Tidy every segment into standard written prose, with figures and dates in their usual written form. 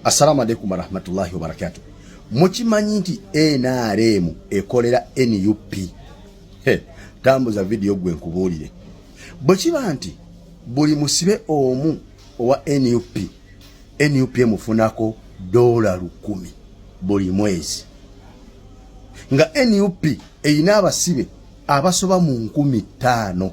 Assalamu alaikum warahmatullahi wabarakatuh. Mukimanyi nti NRM ekolera NUP. Tambuza video gwe nkubuulire. Bwe kiba nti buli musibe omu owa NUP emufunako $100 buli mwezi. Nga NUP eyina abasibe abasoba mu 5,000.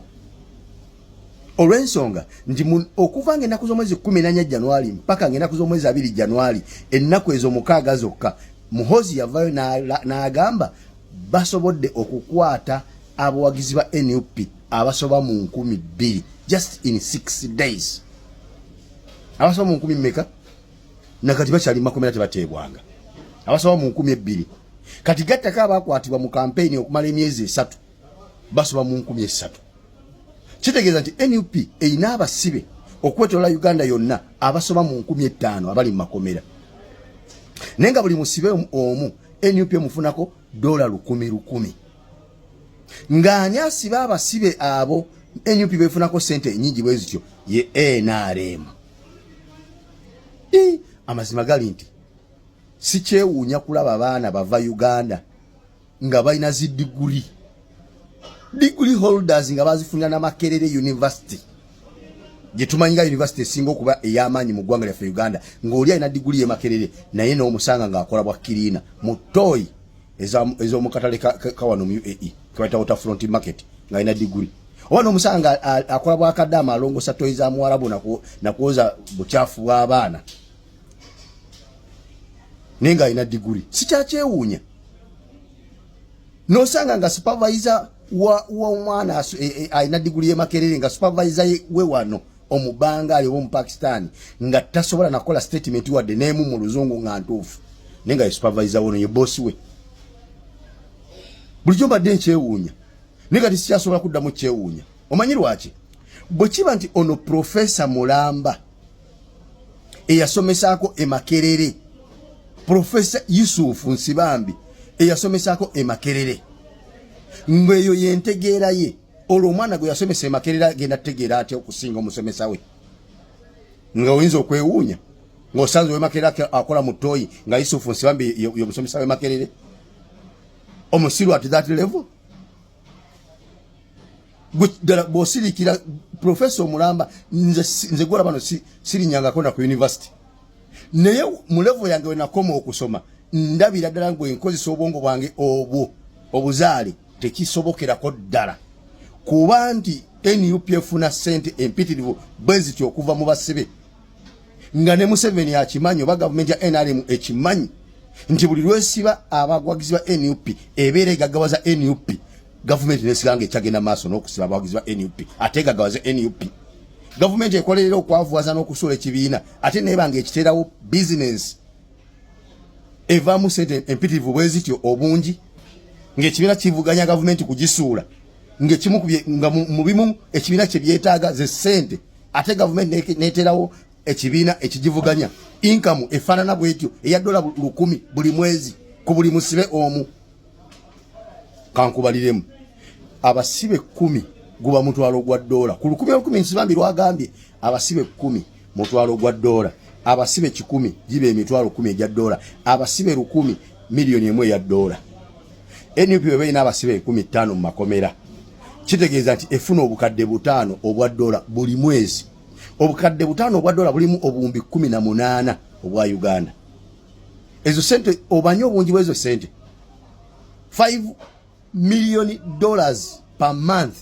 Olw'ensonga nti okuva ng'ennaku z'omwezi 14 Januari mpaka ng'ennaku z'omwezi 2 Januari ennaku ezo 6 zokka Muhoozi yavayo n'agamba basobodde okukwata abawagizi ba NUP abasoba mu 2,000 just in 6 days. Abasoba mu 1,000 meka nakati bakyali makomera tebateebwanga. Abasoba mu 2,000 kati gattako abakwatibwa mu kampeyini okumala emyezi 3 basoba mu 3,000. Kitegeeza nti NUP eyina abasibe okwetola Uganda yonna abasoba mu 5,000 abali mu makomera. Nenga buli musibe omu NUP emufunako $100. Ng'ani asiba abasibe abo NUP befunako sente nyingi bwe zityo ye NRM. Amazima gali nti si kyewuunya kulaba abaana bava Uganda nga balina ziddiguli. Degree holders nga bazifunira na Makerere University. Gyetumanyinga university esinga okuba ey'amaanyi mu ggwanga lyaffe Uganda. Ng'oli alina degree ye Makerere naye n'omusanga ng'akola bwa kirina mu toy ez'omu katale kawano mu UAE kabayita Waterfront Market ng'alina degree. Oba n'omusanga akola bwa kaddaama alongosa toy za Muwarabu na kuwoza bucaafu bw'abaana. Naye ng'alina degree. Si kyakyewuunya. N'osanga nga supervisor wa mwana aina diguli ye Makerere nga supervisor we wano omubanga ali mu Pakistan nga tasobola nakola statement wadde nemu mu luzungu nga ntuufu nenga supervisor wono ye boss we bulijjo badde nkyewuunya nenga tisikyasobola kuddamu kyewuunya. Omanyi lwaki? Bwe kiba nti ono Professor Mulamba eyasomesaako e Makerere, Professor Yusufu Nsibambi eyasomesaako e Makerere, ngweyo yentegeera ye olwo omwana gwe yasomesa Makerere agenda tegeera atya okusinga omusomesa we. Nga oyinza okwewuunya ng'osanze we Makerere akola mu toyi nga Yusufu Nsibambi ye musomesa we Makerere omusiru at that level. Bw'osirikira Professor Mulamba nze gwola bano sirinyangako na ku university naye mu level yange we nakoma okusoma ndabira ddala ngwe nkozesa obwongo bwange obuzaale tekisobokerako ddala kuba nti NUP efuna sente empitirivu bwe zityo okuva mu basibe nga ne Museveni akimanyi oba gavumenti ya NRM ekimanyi nti buli lwesiba abagwagizi ba NUP ebeera egaggawaza NUP gavumenti nesiranga ekyagenda maaso n'okusiba abagwagizi ba NUP ate egaggawaza NUP. Gavumenti ekolerera okwavuwaza n'okusuula ekibiina ate nebanga ekiteerawo business evaamu sente empitirivu bwe zityo obungi ng'ekibiina kivuganya gavumenti kugisuula ng'ekimukubye nga mu bimu ekibiina kye byetaaga ze sente ate gavumenti neeterawo ekibiina ekigivuganya income efaanana bwetyo eya $100 buli mwezi ku buli musibe omu. Kankubaliremu abasibe 10 guba mutwalo gwa $1 ku 10,000 Nsibambi lwagambye abasibe 10 mutwalo gwa $1 abasibe 10 gibe emitwalo 10 egya $1 abasibe 10 miliyoni 1 ya $1. NUP bwe ina abasibe 15 mu makomera kitegeeza nti efuna obukadde 5 obwa $1 buli mwezi. Obukadde 5 obwa $1 bulimu obuwumbi 18 obwa Uganda. Ezo sente obanye obungi bwezo sente $5 million per month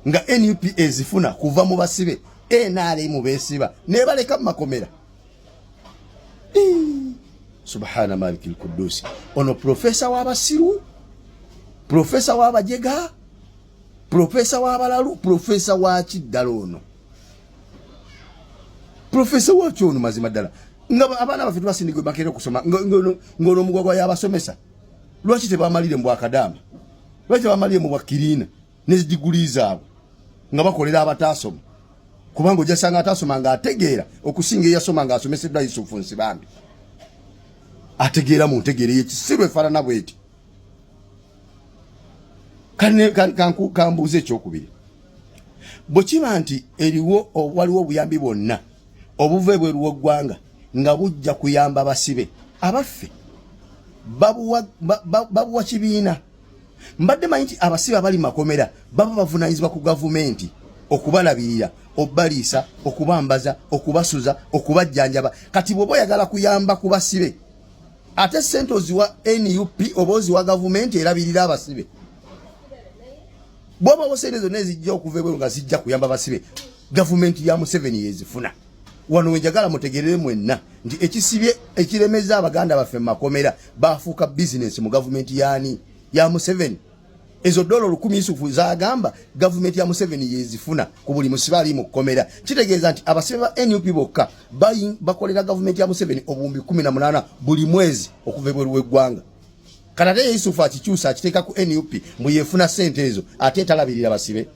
nga NUP ezifuna kuva mu basibe NRM besiba ne baleka mu makomera. Subhana malikil Quddus. Ono professor w'abasiru, professor w'abajega, professor w'abalalu, professor wa kiddala ono. Professor wa kyono mazima ddala. Nga abaana baffe tubasindigwe Makerere okusoma ngono mugwagwa y'abasomesa. Lwaki tebamalire mu Bwakadaama? Lwaki tebamalire mu Bwakiriina n'ediguli zaabwe nga bakolera abataasoma? Kubanga ojasanga atasoma nga ategeera okusinga eyasoma nga asomeseddwa Yusufu Nsibambi. Ategeera mu ntegeere y'ekisiru efaanana bw'eti. Kambuuza ekyokubiri. Bwe kiba nti waliwo obuyambi bwonna obuva ebweru w'eggwanga nga bujja kuyamba basibe abaffe babuwa kibiina mbadde manyi nti abasibe abali makomera baba bavunanyizibwa ku gavumenti okubalabirira obbaliisa okubambaza okubasuza okubajjanjaba kati bw'oba oyagala kuyamba ku basibe ate sente oziwa NUP oba oziwa gavumenti erabirira abasibe bw'oba osente zonna ezijja okuva ebweru nga zijja kuyamba basibe gavumenti ya Museveni yezifuna wano wenjagala mutegerere mwenna nti ekisibye ekiremeza abaganda baffe mu makomera bafuuka bizinesi mu gavumenti yani ya Museveni ezo dola 10 Yusufu zagamba gavumenti ya Museveni yezifuna ku buli musibe ali mu komera kitegeeza nti abasibe ba NUP bokka bakolera gavumenti ya Museveni obumbi 18 buli mwezi okuva ebweru w'eggwanga kanate Yusufu akikyusa akiteeka ku NUP mbuyefuna sente ezo ate talabirira basibe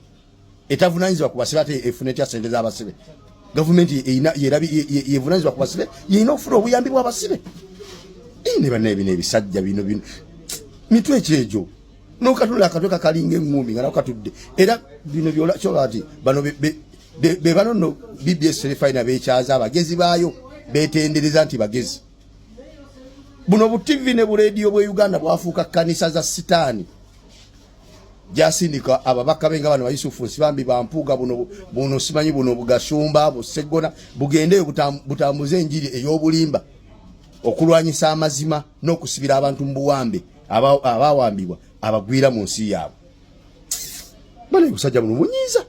etavunanyizibwa ku basibe ate efuna etya sente z'abasibe gavumenti yevunanyizibwa ku basibe yina okufuna obuyambi bw'abasibe ne banne ebisajja bino mitwe ekyejo n'okatula akatwe kakalinga eŋŋumi nga nakatudde era bino byolati bano be bano no BBS Serifina beekyaza abagezi baayo beetendereza nti bagezi buno bu TV ne bu radio bwe Uganda bwafuuka kanisa za sitaani jasindika ababaka benga bano Yusufu Nsibambi bampuga buno simanyi buno bugashumba busegona bugendeyo butambuze enjiri ey'obulimba okulwanyisa amazima n'okusibira abantu mbuwambe abawambibwa abagwira mu nsi yaabwe bale kusajja buno munyiza